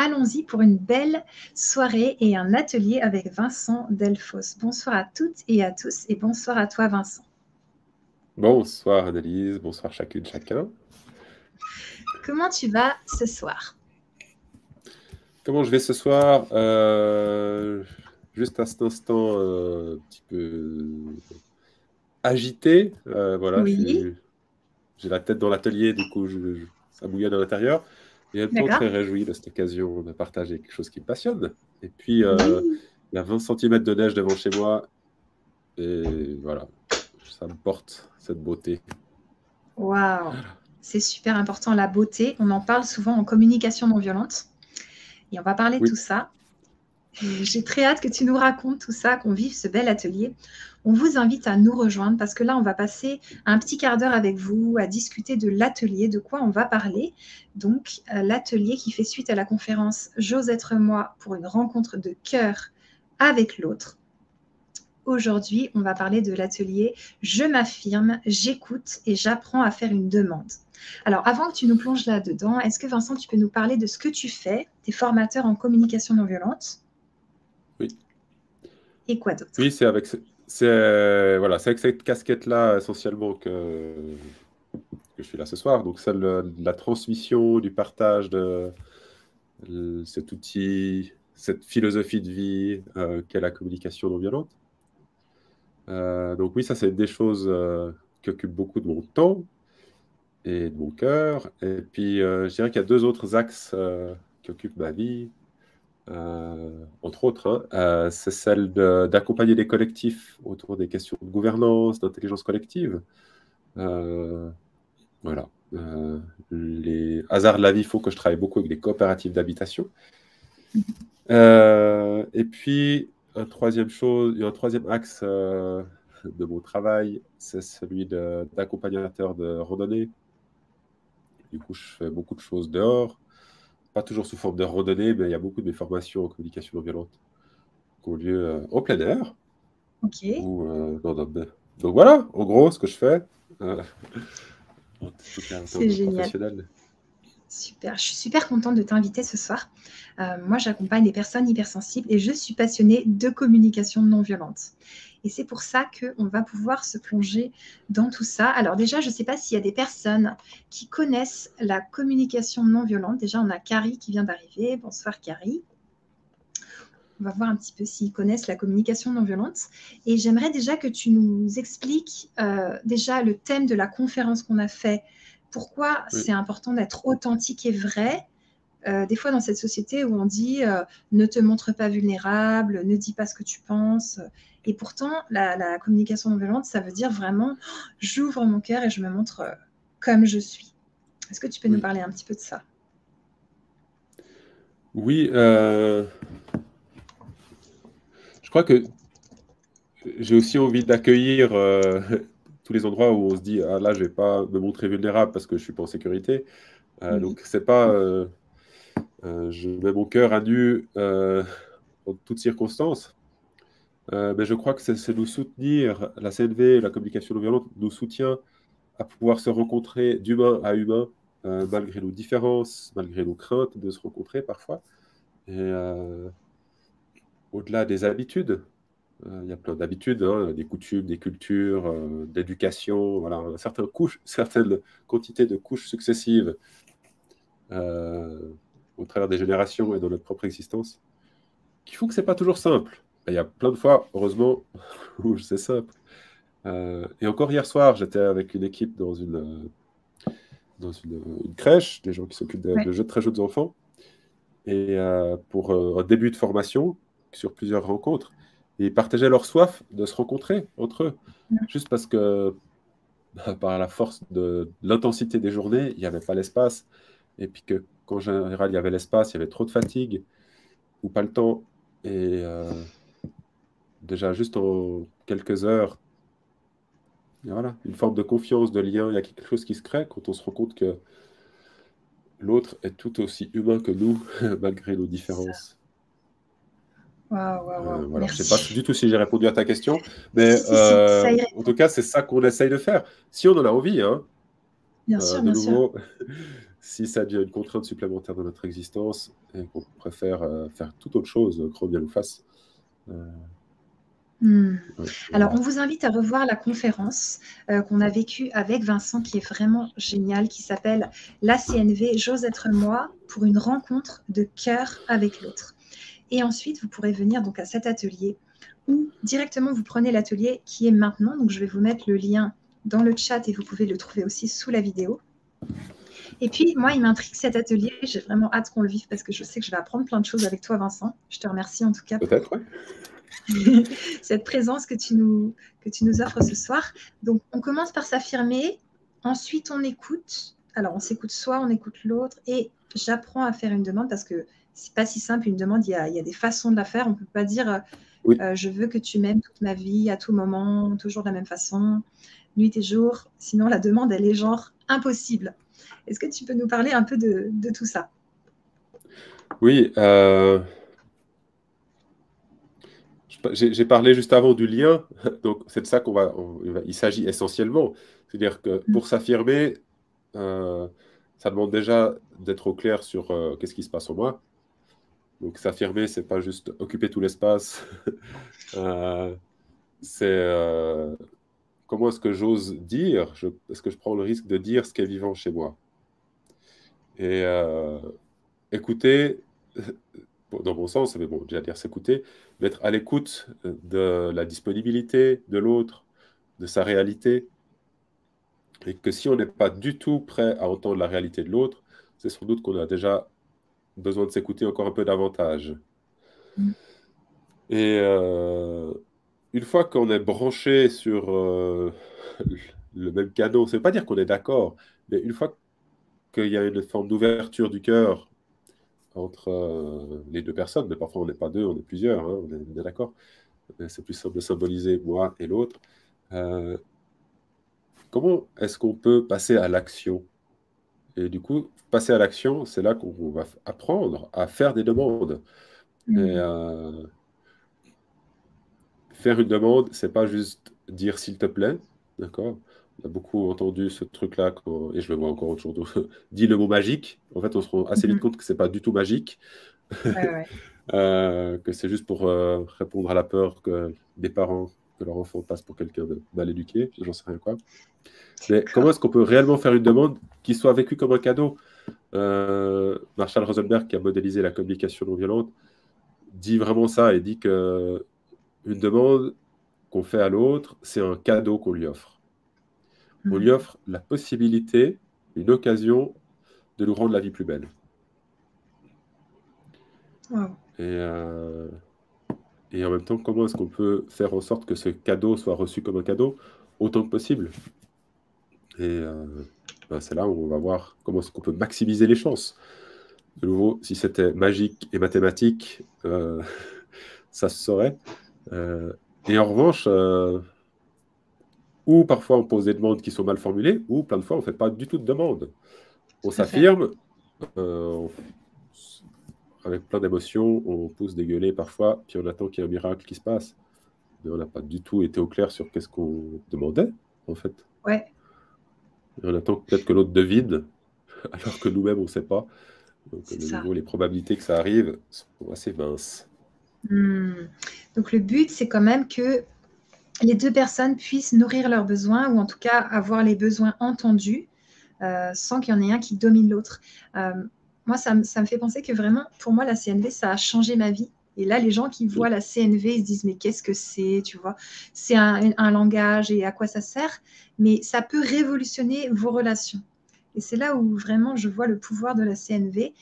allons-y pour une belle soirée et un atelier avec Vincent Delphos. Bonsoir à toutes et à tous et bonsoir à toi Vincent. Bonsoir Annelise, bonsoir chacune, chacun. Comment tu vas ce soir? Comment je vais ce soir? Juste à cet instant, un petit peu agité. Voilà, Oui, j'ai la tête dans l'atelier, du coup, ça bouillonne à l'intérieur. Et en même temps, d'accord. très réjoui de cette occasion de partager quelque chose qui me passionne. Et puis, Oui, il y a 20 cm de neige devant chez moi. Et voilà, ça me porte cette beauté. waouh, c'est super important la beauté. On en parle souvent en communication non violente et on va parler de tout Oui, ça. J'ai très hâte que tu nous racontes tout ça, qu'on vive ce bel atelier. On vous invite à nous rejoindre parce que là, on va passer un petit quart d'heure avec vous à discuter de l'atelier, de quoi on va parler. Donc, l'atelier qui fait suite à la conférence J'ose être moi pour une rencontre de cœur avec l'autre. Aujourd'hui, on va parler de l'atelier Je m'affirme, j'écoute et j'apprends à faire une demande. Alors, avant que tu nous plonges là-dedans, est-ce que Vincent, tu peux nous parler de ce que tu fais, tes formateurs en communication non violente oui. et quoi Oui, d'autre? voilà, c'est avec cette casquette-là essentiellement que je suis là ce soir. Donc, celle de la transmission, du partage de cet outil, cette philosophie de vie qu'est la communication non violente. Donc, oui, ça, c'est des choses qui occupent beaucoup de mon temps et de mon cœur. Et puis, je dirais qu'il y a deux autres axes qui occupent ma vie. Entre autres, hein, c'est celle d'accompagner les collectifs autour des questions de gouvernance, d'intelligence collective. Euh, voilà. Les hasards de la vie, il faut que je travaille beaucoup avec des coopératives d'habitation. Et puis, un un troisième axe de mon travail, c'est celui d'accompagnateur de randonnée. Du coup, je fais beaucoup de choses dehors, pas toujours sous forme de randonnée, mais il y a beaucoup de mes formations en communication non violente qui ont lieu au plein air. Ok, Ou, donc voilà, en gros, ce que je fais, euh, en tout cas en c'est termes génial. professionnels. Super, je suis super contente de t'inviter ce soir. Moi, j'accompagne des personnes hypersensibles et je suis passionnée de communication non violente. Et c'est pour ça qu'on va pouvoir se plonger dans tout ça. Alors déjà, je ne sais pas s'il y a des personnes qui connaissent la communication non violente. Déjà, on a Carrie qui vient d'arriver. Bonsoir Carrie. On va voir un petit peu s'ils connaissent la communication non violente. Et j'aimerais déjà que tu nous expliques déjà le thème de la conférence qu'on a fait. Pourquoi Oui, c'est important d'être authentique et vrai des fois dans cette société où on dit ne te montre pas vulnérable, ne dis pas ce que tu penses. Et pourtant, la communication non violente, ça veut dire vraiment j'ouvre mon cœur et je me montre comme je suis. Est-ce que tu peux nous oui, parler un petit peu de ça? oui. Je crois que j'ai aussi envie d'accueillir tous les endroits où on se dit ah là je vais pas me montrer vulnérable parce que je suis pas en sécurité. Oui, Donc c'est pas je mets mon cœur à nu en toutes circonstances. Mais je crois que c'est nous soutenir, la CNV, la communication non violente, nous soutient à pouvoir se rencontrer d'humain à humain, malgré nos différences, malgré nos craintes de se rencontrer parfois. Et au-delà des habitudes, il y a plein d'habitudes, hein, des coutumes, des cultures, d'éducation, voilà, certaines quantités de couches successives euh, au travers des générations et dans notre propre existence, qui font que c'est pas toujours simple. Il y a plein de fois, heureusement, où c'est simple. Et encore hier soir, j'étais avec une équipe dans une crèche, des gens qui s'occupent ouais. de très jeunes enfants, et pour un début de formation sur plusieurs rencontres. Et ils partageaient leur soif de se rencontrer entre eux, juste parce que par la force de l'intensité des journées, il n'y avait pas l'espace, et puis que qu'en général, il y avait l'espace, il y avait trop de fatigue, ou pas le temps. Et déjà, juste en quelques heures, et voilà, une forme de confiance, de lien, il y a quelque chose qui se crée quand on se rend compte que l'autre est tout aussi humain que nous, malgré nos différences. Waouh, waouh, waouh. Voilà, je ne sais pas Merci. du tout si j'ai répondu à ta question, mais Si, si, si, ça irait. en tout cas, c'est ça qu'on essaye de faire. Si on en a envie, hein, Bien sûr, de bien sûr. nouveau. si ça devient une contrainte supplémentaire de notre existence et qu'on préfère faire toute autre chose, grand bien nous fasse. Alors, on vous invite à revoir la conférence qu'on a vécue avec Vincent, qui est vraiment géniale, qui s'appelle La CNV, j'ose être moi, pour une rencontre de cœur avec l'autre. Et ensuite, vous pourrez venir donc à cet atelier ou directement vous prenez l'atelier qui est maintenant. Donc, je vais vous mettre le lien dans le chat et vous pouvez le trouver aussi sous la vidéo. Et puis, moi, il m'intrigue cet atelier. J'ai vraiment hâte qu'on le vive parce que je sais que je vais apprendre plein de choses avec toi, Vincent. Je te remercie en tout cas Peut-être, oui. cette présence que tu nous offres ce soir. Donc, on commence par s'affirmer. Ensuite, on écoute. Alors, on s'écoute soi, on écoute l'autre. Et j'apprends à faire une demande parce que c'est pas si simple, une demande. Il y a des façons de la faire. On ne peut pas dire je veux que tu m'aimes toute ma vie, à tout moment, toujours de la même façon, nuit et jour. Sinon, la demande, elle est genre impossible. Est-ce que tu peux nous parler un peu de tout ça? Oui, j'ai parlé juste avant du lien, donc c'est de ça il s'agit essentiellement. C'est-à-dire que pour s'affirmer, ça demande déjà d'être au clair sur qu'est-ce qui se passe en moi. Donc s'affirmer, c'est pas juste occuper tout l'espace. C'est comment est-ce que j'ose dire, est-ce que je prends le risque de dire ce qui est vivant chez moi. Et écouter, dans mon sens, mais bon, déjà dire s'écouter, d'être à l'écoute de la disponibilité de l'autre, de sa réalité, et que si on n'est pas du tout prêt à entendre la réalité de l'autre, c'est sans doute qu'on a déjà besoin de s'écouter encore un peu davantage. Et une fois qu'on est branché sur le même canot, ça ne veut pas dire qu'on est d'accord, mais une fois qu'il y a une forme d'ouverture du cœur entre les deux personnes, mais parfois on n'est pas deux, on est plusieurs, hein, on est bien d'accord. C'est plus simple de symboliser moi et l'autre. Comment est-ce qu'on peut passer à l'action? Et du coup, passer à l'action, c'est là qu'on va apprendre à faire des demandes. Et faire une demande, c'est pas juste dire s'il te plaît, d'accord? On a beaucoup entendu ce truc-là, et je le vois encore autour de dit le mot magique. En fait, on se rend assez vite compte que c'est pas du tout magique. Ouais. Que c'est juste pour répondre à la peur des parents que leur enfant passe pour quelqu'un de mal éduqué, j'en sais rien quoi. Mais comment est-ce qu'on peut réellement faire une demande qui soit vécue comme un cadeau? Marshall Rosenberg, qui a modélisé la communication non violente, dit vraiment ça et dit que une demande qu'on fait à l'autre, c'est un cadeau qu'on lui offre. On lui offre la possibilité, une occasion de nous rendre la vie plus belle. Wow. Et en même temps, comment est-ce qu'on peut faire en sorte que ce cadeau soit reçu comme un cadeau autant que possible? Et c'est là où on va voir comment est-ce qu'on peut maximiser les chances. De nouveau, si c'était magique et mathématique, ça se saurait. Et en revanche, ou parfois on pose des demandes qui sont mal formulées, ou plein de fois on ne fait pas du tout de demandes. On s'affirme, avec plein d'émotions, on pousse des gueulets parfois, puis on attend qu'il y ait un miracle qui se passe. Mais on n'a pas du tout été au clair sur qu'est-ce qu'on demandait, en fait. Ouais. Et on attend peut-être que l'autre devine, alors que nous-mêmes, on ne sait pas. Donc, de nouveau, les probabilités que ça arrive sont assez minces. Donc, le but, c'est quand même que les deux personnes puissent nourrir leurs besoins ou en tout cas avoir les besoins entendus sans qu'il y en ait un qui domine l'autre. Moi, ça me fait penser que vraiment, pour moi, la CNV, ça a changé ma vie. Et là, les gens qui voient la CNV, ils se disent, mais qu'est-ce que c'est, tu vois? C'est un langage et à quoi ça sert? Mais ça peut révolutionner vos relations. Et c'est là où vraiment je vois le pouvoir de la CNV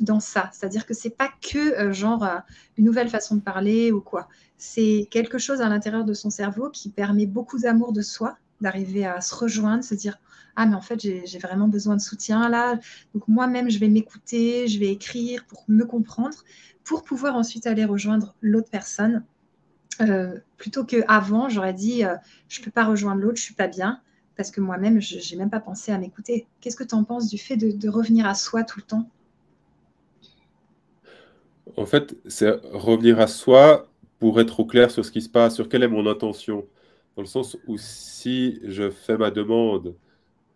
dans ça. C'est-à-dire que c'est pas que une nouvelle façon de parler ou quoi. C'est quelque chose à l'intérieur de son cerveau qui permet beaucoup d'amour de soi, d'arriver à se rejoindre, se dire ah mais en fait j'ai vraiment besoin de soutien là. Donc moi-même je vais m'écouter, je vais écrire pour me comprendre, pour pouvoir ensuite aller rejoindre l'autre personne. Plutôt qu'avant, j'aurais dit je ne peux pas rejoindre l'autre, je ne suis pas bien parce que moi-même, je n'ai même pas pensé à m'écouter. Qu'est-ce que tu en penses du fait de revenir à soi tout le temps? En fait, c'est revenir à soi pour être au clair sur ce qui se passe, sur quelle est mon intention. Dans le sens où si je fais ma demande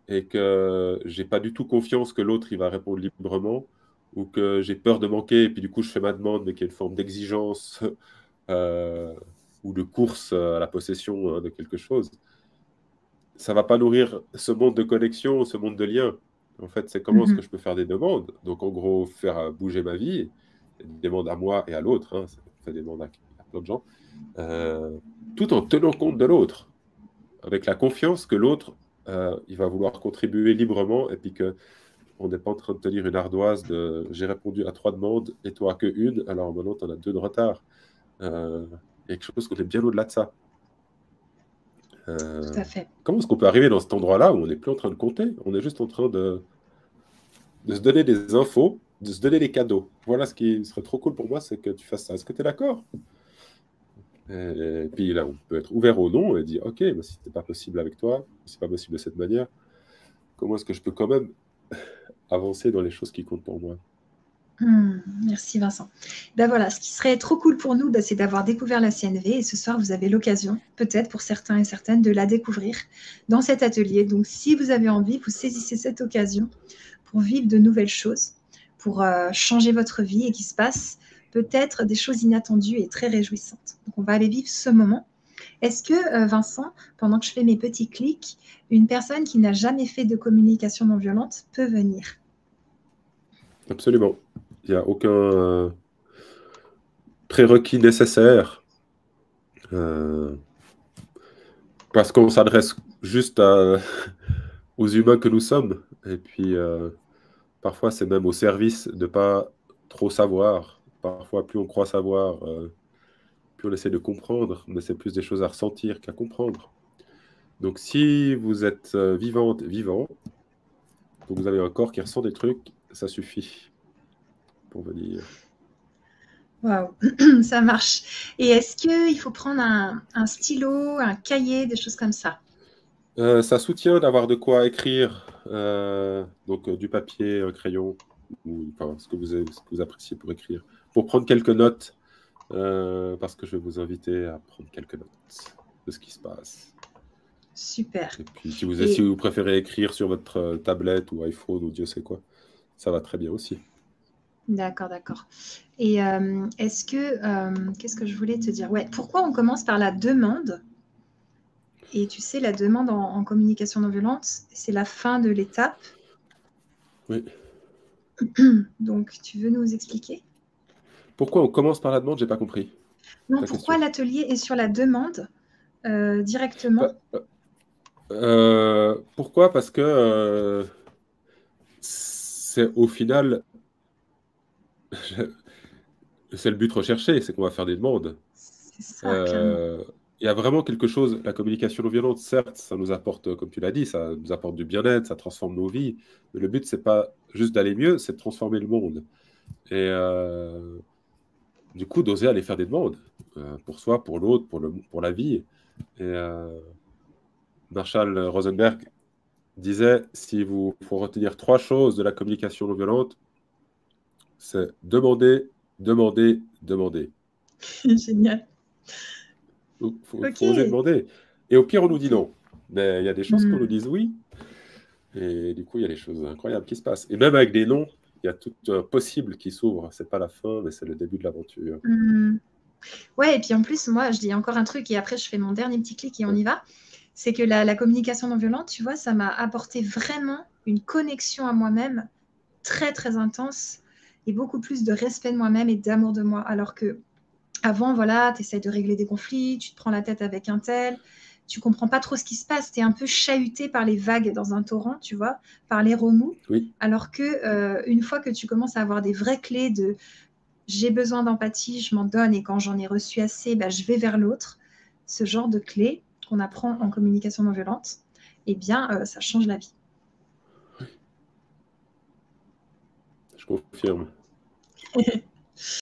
et que j'ai pas du tout confiance que l'autre il va répondre librement, ou que j'ai peur de manquer et puis du coup je fais ma demande mais qu'il y a une forme d'exigence euh, ou de course à la possession de quelque chose, ça va pas nourrir ce monde de connexion, ce monde de lien. En fait, c'est comment est-ce que Mhm. je peux faire des demandes. Donc, en gros, faire bouger ma vie, des demandes à moi et à l'autre, hein, ça fait des demandes à plein de gens, euh, tout en tenant compte de l'autre, avec la confiance que l'autre, il va vouloir contribuer librement et puis que on n'est pas en train de tenir une ardoise de j'ai répondu à 3 demandes et toi que une, alors maintenant tu en as 2 de retard. Il y a quelque chose qu'on est bien au-delà de ça. Tout Euh, à fait. Comment est-ce qu'on peut arriver dans cet endroit-là où on n'est plus en train de compter, on est juste en train de se donner des infos, de se donner des cadeaux. Voilà ce qui serait trop cool pour moi, c'est que tu fasses ça. Est-ce que tu es d'accord? Et puis là, on peut être ouvert au non et dire, OK, bah, si ce n'est pas possible avec toi, si ce n'est pas possible de cette manière, comment est-ce que je peux quand même avancer dans les choses qui comptent pour moi? Merci Vincent. Ben voilà, ce qui serait trop cool pour nous, ben, c'est d'avoir découvert la CNV et ce soir, vous avez l'occasion, peut-être pour certains et certaines, de la découvrir dans cet atelier. Donc, si vous avez envie, vous saisissez cette occasion pour vivre de nouvelles choses, pour changer votre vie et qu'il se passe peut-être des choses inattendues et très réjouissantes. Donc, on va aller vivre ce moment. Est-ce que, Vincent, pendant que je fais mes petits clics, une personne qui n'a jamais fait de communication non violente peut venir? Absolument. Il n'y a aucun prérequis nécessaire euh, parce qu'on s'adresse juste aux humains que nous sommes. Et puis, parfois, c'est même au service de ne pas trop savoir. Parfois, plus on croit savoir, plus on essaie de comprendre, mais c'est plus des choses à ressentir qu'à comprendre. Donc, si vous êtes vivante, vivant, donc vous avez un corps qui ressent des trucs, ça suffit pour venir. Waouh, ça marche. Et est-ce qu'il faut prendre un stylo, un cahier, des choses comme ça? Ça soutient d'avoir de quoi écrire, donc du papier, un crayon, ou enfin, ce que vous appréciez pour écrire. Pour prendre quelques notes, parce que je vais vous inviter à prendre quelques notes de ce qui se passe. Super. Et puis, si Et vous préférez écrire sur votre tablette ou iPhone ou Dieu sait quoi, ça va très bien aussi. d'accord, d'accord. Et est-ce que, qu'est-ce que je voulais te dire? Ouais, pourquoi on commence par la demande? Et tu sais, la demande en communication non violente, c'est la fin de l'étape. Oui. Donc, tu veux nous expliquer? Pourquoi on commence par la demande? J'ai pas compris Non, ta pourquoi question. l'atelier est sur la demande directement? Pa- Pourquoi? Parce que c'est au final, c'est le but recherché, c'est qu'on va faire des demandes. C'est ça, clairement. Euh, il y a vraiment quelque chose, la communication non violente, certes, ça nous apporte, comme tu l'as dit, ça nous apporte du bien-être, ça transforme nos vies, mais le but, c'est pas juste d'aller mieux, c'est de transformer le monde. Et du coup, d'oser aller faire des demandes pour soi, pour l'autre, pour la vie. Et Marshall Rosenberg disait, si vous faut retenir 3 choses de la communication non violente, c'est demander, demander, demander. Génial. Donc, Ok. faut oser demander. Et au pire, on nous dit non. Mais il y a des chances qu'on nous Hmm. dise oui. Et du coup, il y a des choses incroyables qui se passent. Et même avec des noms, il y a tout un possible qui s'ouvre. C'est pas la fin, mais c'est le début de l'aventure. Hmm. Ouais, et puis en plus, moi, je dis encore un truc et après, je fais mon dernier petit clic et on Ouais. y va. C'est que la communication non violente, tu vois, ça m'a apporté vraiment une connexion à moi-même très, très intense et beaucoup plus de respect de moi-même et d'amour de moi. Alors que avant, voilà, tu essaies de régler des conflits, tu te prends la tête avec un tel, tu comprends pas trop ce qui se passe, tu es un peu chahuté par les vagues dans un torrent, tu vois, par les remous. Oui, Alors que une fois que tu commences à avoir des vraies clés de j'ai besoin d'empathie, je m'en donne et quand j'en ai reçu assez, bah, je vais vers l'autre, ce genre de clés qu'on apprend en communication non violente, eh bien, ça change la vie. je confirme.